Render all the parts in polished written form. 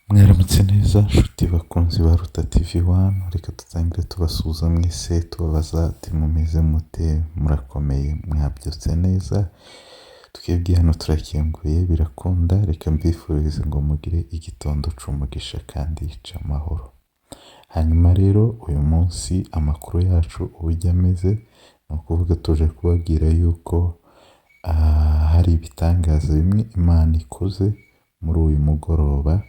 Mwaramutse neza nshuti bakunzi ba Ruta TV1, reka dutangire tubasuhuza mwese tubabaza ati mumeze mute, murakomeye, mwabyutse neza? Twebwe hano turakinguye birakunda, reka mbifurize ngo mugire igitondo c'umugisha kandi c'amahoro. Hanyuma rero uyu munsi amakuru yacu uburyo ameze ni ukuvuga tuje kubabwira yuko hari ibitangaza bimwe Imana ikoze muri uyu mugoroba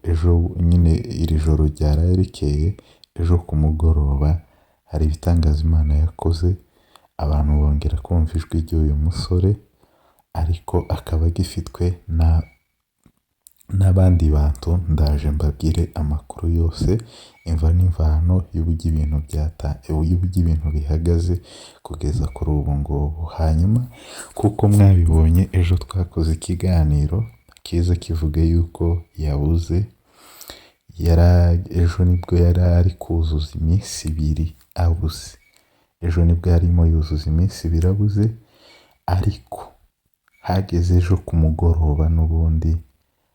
ejo nyine iri joro ryaraye rikeye, ejo ku mugoroba hari ibitangaza Imana yakoze, abantu bongera kumva ijwi ry'uyu musore, ariko akaba agifitwe n'abandi bantu. Ndaje mbabwire amakuru yose, imva n'imvano y'uburyo ibintu bihagaze kugeza kuri ubu ngubu. Hanyuma kuko mwabibonye ejo twakoze ikiganiro kiza kivuga yuko yabuze, ejo nibwo yari ari kuzuza iminsi 2 abuze. Ejo nibwo yarimo yuzuza iminsi 2 abuze, ariko hageze ejo ku mugoroba n'ubundi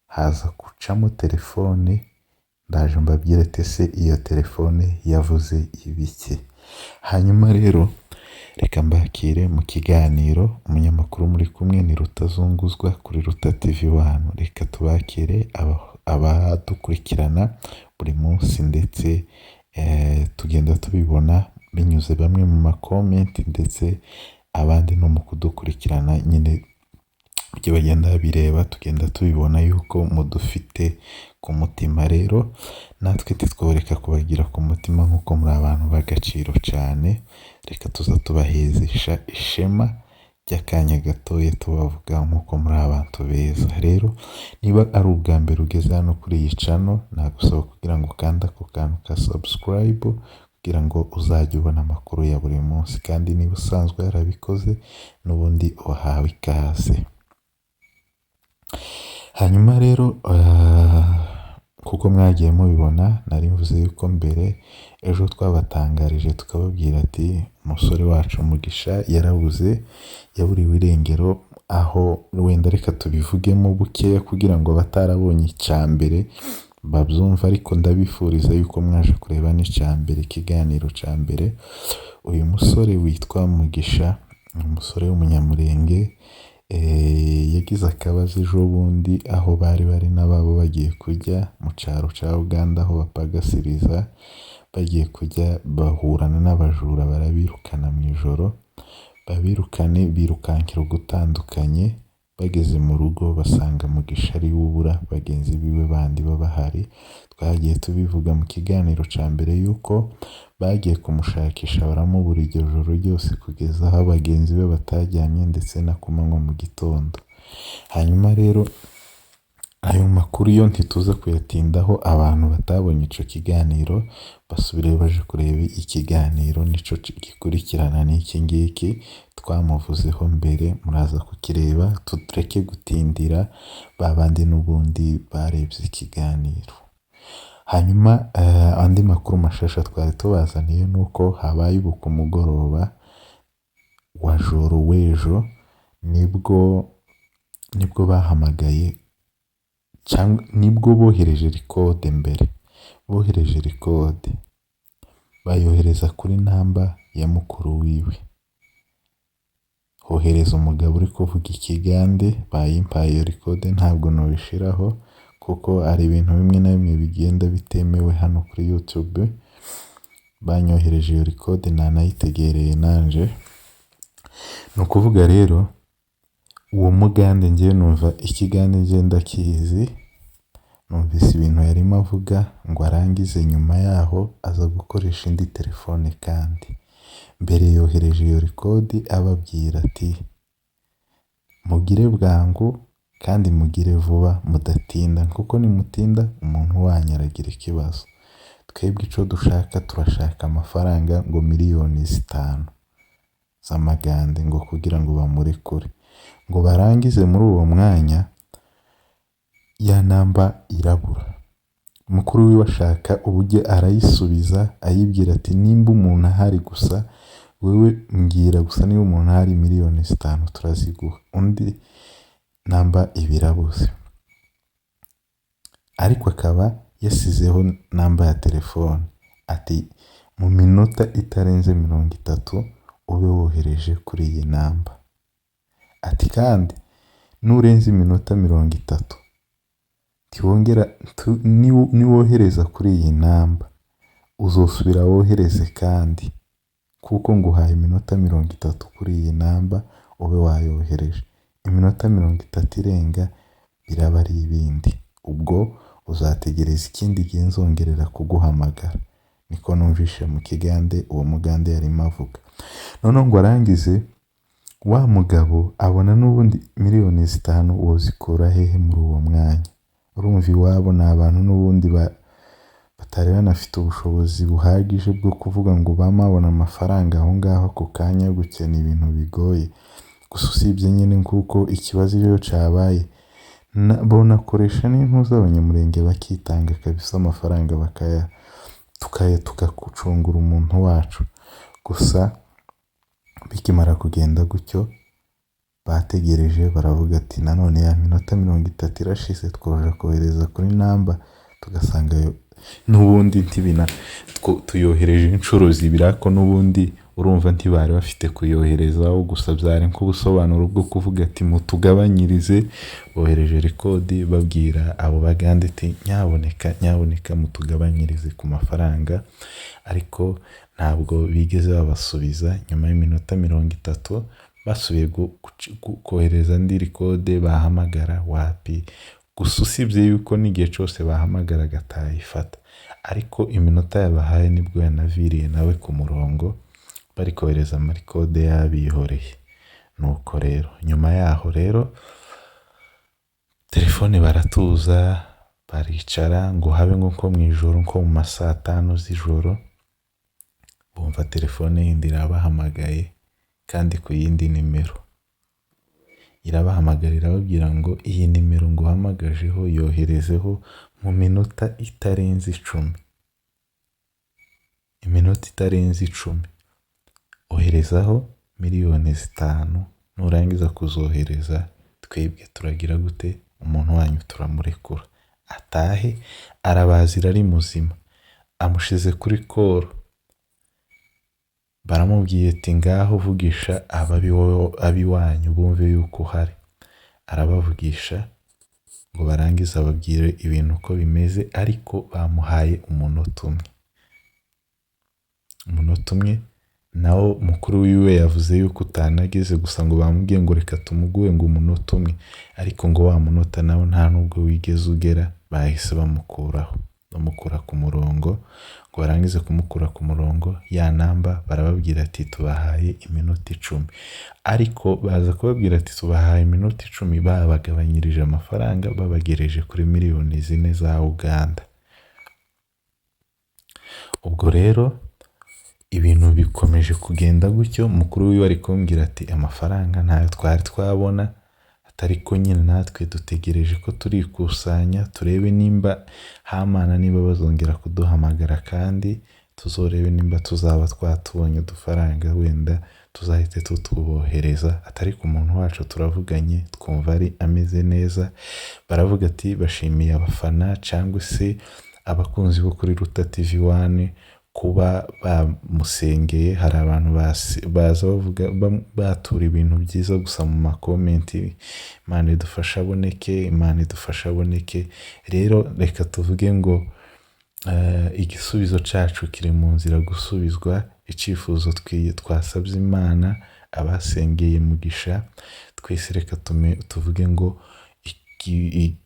haza gucamo telefone. Ndaje mbabwire tese iyo telefone yavuze ibiki. Hanyuma rero reka mbakire mu kiganiro. Umunyamakuru muri kumwe ni Rutazunguzwa kuri Ruta TV1. Reka tubakire abadukurikirana buri munsi, ndetse tugenda tubibona binyuze bamwe mu makomenti, ndetse abandi no mu kudukurikirana nyine ibyo bagenda babireba, tugenda tubibona yuko mudufite ku mutima. Rero natwe titworeka kubagira ku mutima nk'uko muri abantu b'agaciro cyane. Reka tuza tubahezesha ishema ry'akanya gatoya tubavuga nk'uko muri abantu beza. Rero niba ari ubwa mbere ugeze hano kuri iyi channel, nagusaba kugira ngo ukanda ku kantu ka subscribe kugira ngo uzajye ubona amakuru ya buri munsi, kandi niba usanzwe yarabikoze n'ubundi uhawe ikaze. Hanyuma rero kuko mwagiye mubibona, nari mvuze yuko mbere ejo twabatangarije tukababwira ati umusore wacu Mugisha yarabuze, yaburiwe irengero. Aho wenda reka tubivugemo bukeya kugira ngo batarabonye icyambere babyumva, ariko ndabifuriza yuko mwaje kureba n'icyambere, ikiganiro cyambere. Uyu musore witwa Mugisha, umusore w'umunyamurenge, yagize akabazo ejo bundi aho bari n'ababo bagiye kujya mu cyaro cya Uganda, aho bapagasiriza, bagiye kujya bahurana n'abajura barabirukana mu ijoro. Babirukane birukankira ugutandukanye, bageze mu rugo basanga Mugisha ari ubura, bagenzi biwe bandi babahari. Twagiye tubivuga mu kiganiro cya mbere yuko bagiye kumushakisha baramubura iryo joro ryose kugeza aho bagenzi be batajyanye, ndetse na kumanywa mu gitondo. Hanyuma rero ayo makuru yo ntituza kuyatindaho, abantu batabonye ico kiganiro basubire baje kureba ikiganiro nico gikurikirana n'iki ngiki twamuvuzeho mbere, muraza kukireba. Tureke gutindira babandi n'ubundi barebye ikiganiro. Hanyuma andi makuru mashasha twari tubazaniye nuko habaye ubu ku mugoroba wa joro w'ejo nibwo bahamagaye, cyangwa nibwo bohereje record. Mbere bohereje record bayohereza kuri namba ya mukuru wiwe, hohereza umugabo uri kuvuga ikigande. Bayimpaye iyo record, ntabwo nobishiraho kuko ari ibintu bimwe na bimwe bigenda bitemewe hano kuri YouTube. Banyohereje iyo record, nanayitegereye nanje. Ni ukuvuga rero uwo mugande ngiye numva ikigande ngiye ndakizi, numvise ibintu yarimo avuga ngo arangize, nyuma yaho aza gukoresha indi telefone. Kandi mbere yohereje iyo record ababwira ati mugire bwangu kandi mugire vuba, mudatinda, kuko nimutinda umuntu wanyu aragira ikibazo. Twebwe ico dushaka, turashaka amafaranga ngo miliyoni 5 z'amagande, ngo kugira ngo bamurekure, ngo barangize muri uwo mwanya ya namba irabura. Mukuru wiwe ashaka uburyo arayisubiza, ayibwira ati nimba umuntu ahari gusa, wewe mbwira gusa niba umuntu ahari, miliyoni 5 turaziguha. Undi namba ibirabuze. ariko akaba yasizeho namba ya telefone, ati mu minota itarenze 30 ube wohereje kuri iyi namba, ati kandi nurenza iminota 30 tiwongera niwohereza kuri iyi namba uzosubira wohereze kandi, kuko nguhaye iminota 30 kuri iyi namba ube wayohereje, iminota 30 irenga biraba ari ibindi, ubwo uzategereza ikindi gihe nzongerera kuguhamagara. Niko numvishe mu kigande uwo mugande yarimo avuga. Noneho ngo arangize, wa mugabo abona n'ubundi miliyoni 5 wozikura hehe muri uwo mwanya. Urumva iwabo ni abantu n'ubundi batari banafite ubushobozi buhagije bwo kuvuga ngo bamabona amafaranga aho ngaho ku kanya yo gukena ibintu bigoye. Gusa usibye nyine kuko ikibazo iyo cabaye bonakoresha n'impu z'abanyamurenge bakitanga kabisa, amafaranga tukagucungura umuntu wacu. Gusa bikimara kugenda gutyo bategereje baravuga ati nanone ya minota 30 irashize twoje kohereza kuri namba, tugasanga n'ubundi ntibina tuyohereje inshuro zibiri, ariko n'ubundi urumva ntibari bafite kuyoherezaho, gusa byari nk'ubusobanuro bwo kuvuga ati mutugabanyirize. Bohereje rekodi babwira abo bagande ati nyaboneka mutugabanyirize ku mafaranga, ariko ntabwo bigeze babasubiza. Nyuma y'iminota 30 basubiye kohereza andi rekode bahamagara wapi. Gusa usibye yuko n'igihe cyose bahamagara gatayifata, ariko iminota yabahaye nibwo yanaviriye nawe ku murongo bari kohereza amarikode yabihoreye. Nuko rero nyuma yaho rero telefone baratuza baricara ngo habe nko mu ijoro, nko mu masaa 5 z'ijoro bumva telefone yindi irabahamagaye kandi ku yindi nimero. Irabahamagarira babwira ngo iyi nimero ngo uhamagajeho yoherezeho mu minota itarenze 10. Iminota itarenze 10 oherezaho miliyoni 5, nurangiza kuzohereza twebwe turagira gute, umuntu wanyu turamurekura atahe arabazira ari muzima. Amushize kuri call, baramubwiye ati ngaho vugisha abiwanyu bumve yuko uhari. Arabavugisha ngo barangiza babwire ibintu uko bimeze, ariko bamuhaye umunota umwe. Nawo mukuru wiwe yavuze yuko utanageze, gusa ngo bamubwiye ngo reka tumuguhe ngo umunota umwe, ariko ngo wa munota nawo nta nubwo wigeze ugera. Bahise bamukura ku murongo. Ngo barangize kumukura ku murongo, ya namba barababwira ati tubahaye iminota 10, ariko baza kubabwira ati tubahaye iminota 10 babagabanyirije amafaranga babagereje kuri miliyoni 4 za Uganda. Ubwo rero ibintu bikomeje kugenda gutyo. Mukuru wiwe ari kumbwira ati amafaranga ntayo twari twabona, atariko nyine natwe dutegereje ko turikusanya turebe nimba Hamana niba bazongera kuduhamagara, kandi tuzorebe nimba tuzaba twatubonye udufaranga wenda tuzahite tutubohereza. Atari ku muntu wacu turavuganye twumva ari ameze neza. Baravuga ati bashimiye abafana cyangwa se abakunzi bo kuri Ruta TV1 kuba bamusengeye. Hari abantu baza bavuga batura ibintu byiza gusa mu makomenti, Imana idufasha aboneke. Rero reka tuvuge ngo igisubizo cyacu kiri mu nzira gusubizwa. Icyifuzo twasabye Imana, abasengeye mugisha, twese reka tuvuge ngo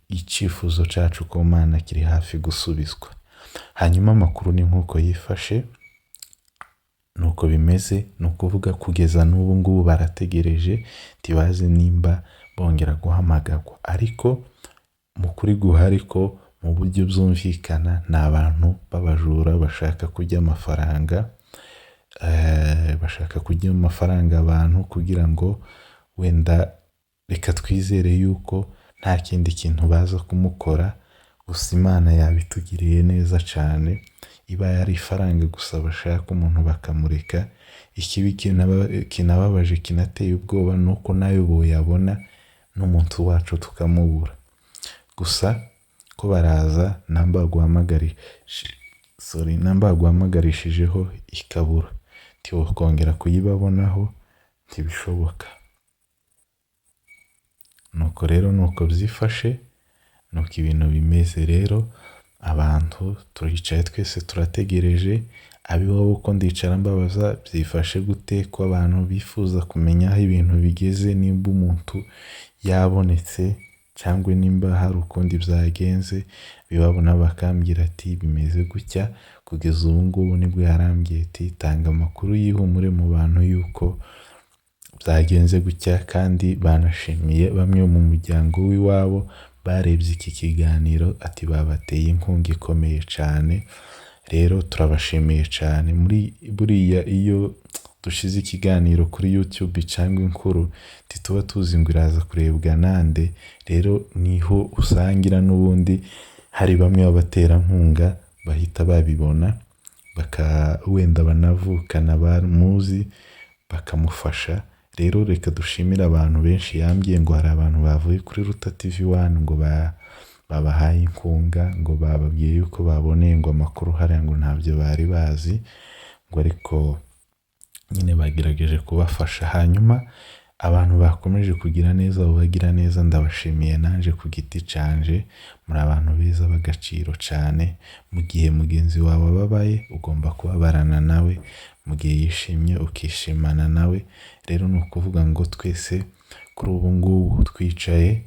icyifuzo cyacu ko Imana kiri hafi gusubizwa. Hanyuma amakuru ni nk'uko yifashe, nuko bimeze. Ni ukuvuga kugeza n'ubu ngubu barategereje, ntibazi nimba bongera guhamagarwa, ariko mu kuri guhari ko mu buryo byumvikana ni abantu b'abajura bashaka kurya amafaranga abantu, kugira ngo wenda reka twizere yuko nta kindi kintu baza kumukora. Gusa Imana yabitugiriye neza cyane, iba yari ifaranga gusa bashaka umuntu bakamureka. Ikibi kinababaje kinateye ubwoba nuko nayo boyabona n'umuntu wacu tukamubura. Gusa ko baraza namba baguhamaganishijeho ikabura, ntiwokongera kuyibabonaho, ntibishoboka. Nuko rero nuko byifashe, nuko ibintu bimeze rero, abantu turicaye twese turategereje, abiwabo ko ndicara mbabaza byifashe gute, ko abantu bifuza kumenya aho ibintu bigeze, nimba umuntu yabonetse cyangwa nimba hari ukundi byagenze, bibabona bakambwira ati bimeze gutya. Kugeza ubu ngubu nibwo yarambwiye ati tanga amakuru y'ihumure mu bantu yuko byagenze gutya, kandi banashimiye bamwe mu muryango w'iwabo barebye iki kiganiro ati babateye inkunga ikomeye cyane. Rero turabashimiye cyane. Muri buriya iyo dushize ikiganiro kuri YouTube cyangwa inkuru, ntituba tuzi ngo iraza kurebwa nande. Rero niho usangira n'ubundi hari bamwe b'abaterankunga bahita babibona, wenda banavukana bamuzi bakamufasha. Rero reka dushimire abantu benshi. Yambwiye ngo hari abantu bavuye kuri Ruta TV1 ngo babahaye inkunga, ngo bababwiye yuko baboneye ngo amakuru hariya ngo ntabyo bari bazi, ngo ariko nyine bagerageje kubafasha. Hanyuma abantu bakomeje kugira neza, bagira neza, ndabashimiye nanje ku giti canje. Muri abantu beza b'agaciro cyane. Mu gihe mugenzi wawe ababaye ugomba kubabarana nawe, mu gihe yishimye ukishimana nawe. Rero ni ukuvuga ngo twese kuri ubu ngubu twicaye,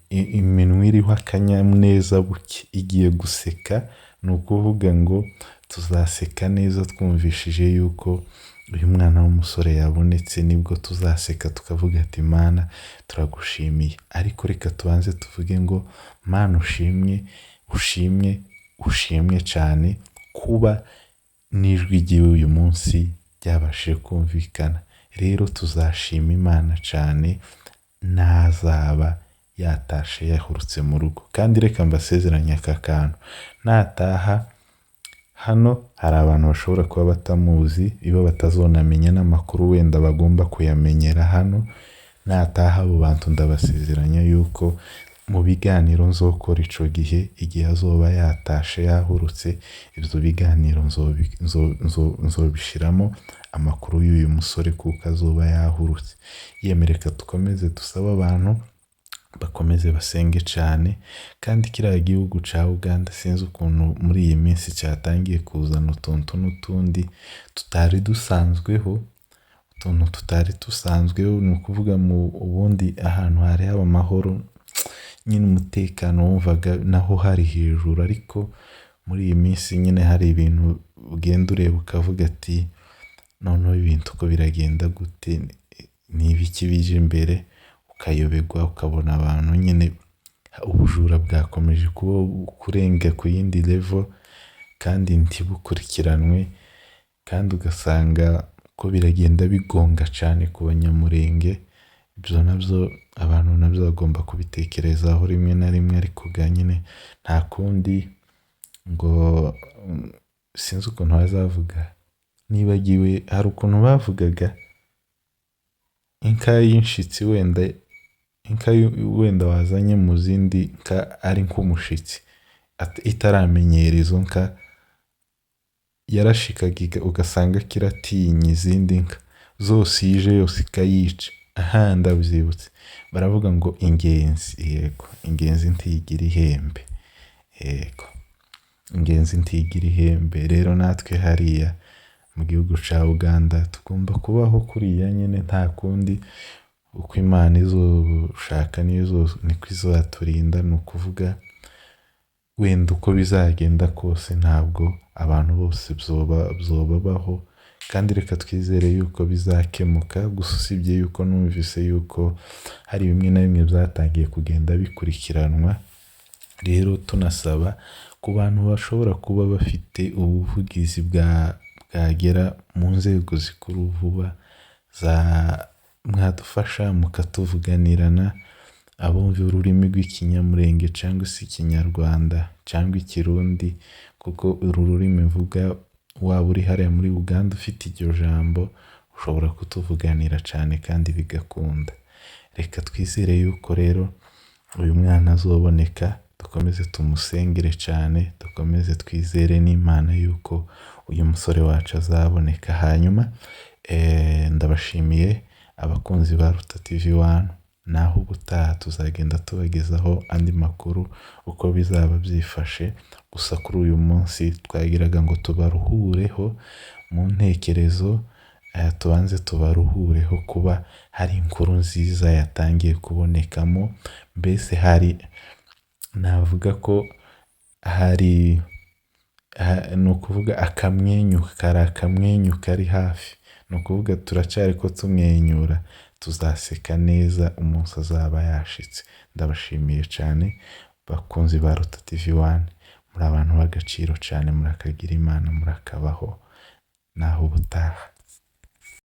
iminwa iriho akanyamuneza buke igiye guseka. Ni ukuvuga ngo tuzaseka neza twumvishije yuko uyu mwana w'umusore yabonetse, nibwo tuzaseka tukavuga ati Mana turagushimiye. Ariko reka tubanze tuvuge ngo Mana ushimwe cyane kuba n'ijwi ryiwe uyu munsi ryabashije kumvikana. Rero tuzashima Imana cyane nazaba yatashe yahurutse mu rugo. Kandi reka mbasezeranye aka kantu, nataha hano hari abantu bashobora kuba batamuzi, iyo batazonamenya n'amakuru wenda bagomba kuyamenyera hano. Nataha abo bantu ndabasezeranya yuko mu biganiro nzokora ico gihe, igihe azoba yatashe yahurutse, ibyo biganiro nzobishiramo amakuru y'uyu musore kuko azoba yahurutse. Yemereka dukomeze dusaba abantu bakomeze basenge cyane. Kandi kiriya gihugu ca Uganda sinzi ukuntu muri iyi minsi cyatangiye kuzana utuntu n'utundi tutari dusanzweho, ni ukuvuga mu ubundi ahantu hari haba amahoro, nyine umutekano wumvaga naho hari hejuru. Ariko muri iyi minsi nyine hari ibintu ugenda ureba ukavuga ati noneho ibintu uko biragenda gute, ni ibiki bije imbere, ukayoberwa ukabona abantu nyine ubujura bwakomeje kurenga ku yindi level kandi ntibukurikiranwe. Kandi ugasanga ko biragenda bigonga cyane ku banyamurenge. Ibyo nabyo abantu nabyo bagomba kubitekerezaho rimwe na rimwe. Ariko ga nyine nta kundi, ngo sinzi ukuntu bazavuga, nibagiwe hari ukuntu bavugaga inka y'inshitsi, inka wenda wazanye mu zindi nka ari nk'umushitsi itaramenyera izo nka, yarashikaga ugasanga kiratinya izindi nka zose, ije yose ikayica. Ndabyibutse baravuga ngo ingenzi, yego ingenzi ntigira ihembe, yego ingenzi ntigira ihembe. Rero natwe hariya mu gihugu ca Uganda tugomba kubaho kuriya nyine, nta kundi. Uko Imana izoshaka niko izaturinda. Ni ukuvuga wenda uko bizagenda kose ntabwo abantu bose bzobabaho, kandi reka twizere yuko bizakemuka. Gusa usibye yuko numvise yuko hari bimwe na bimwe byatangiye kugenda bikurikiranwa. Rero tunasaba ku bantu bashobora kuba bafite ubuvugizi bwagera mu nzego zikuru vuba, mwadufasha mukatuvuganirana, abumva ururimi rw'ikinyamurenge cyangwa se ikinyarwanda cyangwa ikirundi, kuko uru rurimi mvuga, waba uri hariya muri Uganda ufite iryo jambo, ushobora kutuvuganira cyane kandi bigakunda. Reka twizere yuko rero uyu mwana azoboneka, dukomeze tumusengere cyane, dukomeze twizere n'Imana yuko uyu musore wacu azaboneka. Hanyuma ndabashimiye abakunzi ba Ruta TV 1, naho ubutaha tuzagenda tubagezaho andi makuru uko bizaba byifashe. Gusa kuri uyu munsi twagiraga ngo tubaruhureho mu ntekerezo, tubanze tubaruhureho kuba hari inkuru nziza yatangiye kubonekamo. Mbese navuga ko hari ni ukuvuga akamwenyu kari hafi. Ni ukuvuga turacyari ko tumwenyura, tuzaseka neza umunsi azaba yashitse. Ndabashimiye cyane bakunzi ba Ruta TV 1, muri abantu b'agaciro cyane, murakagira Imana, murakabaho, naho ubutaha.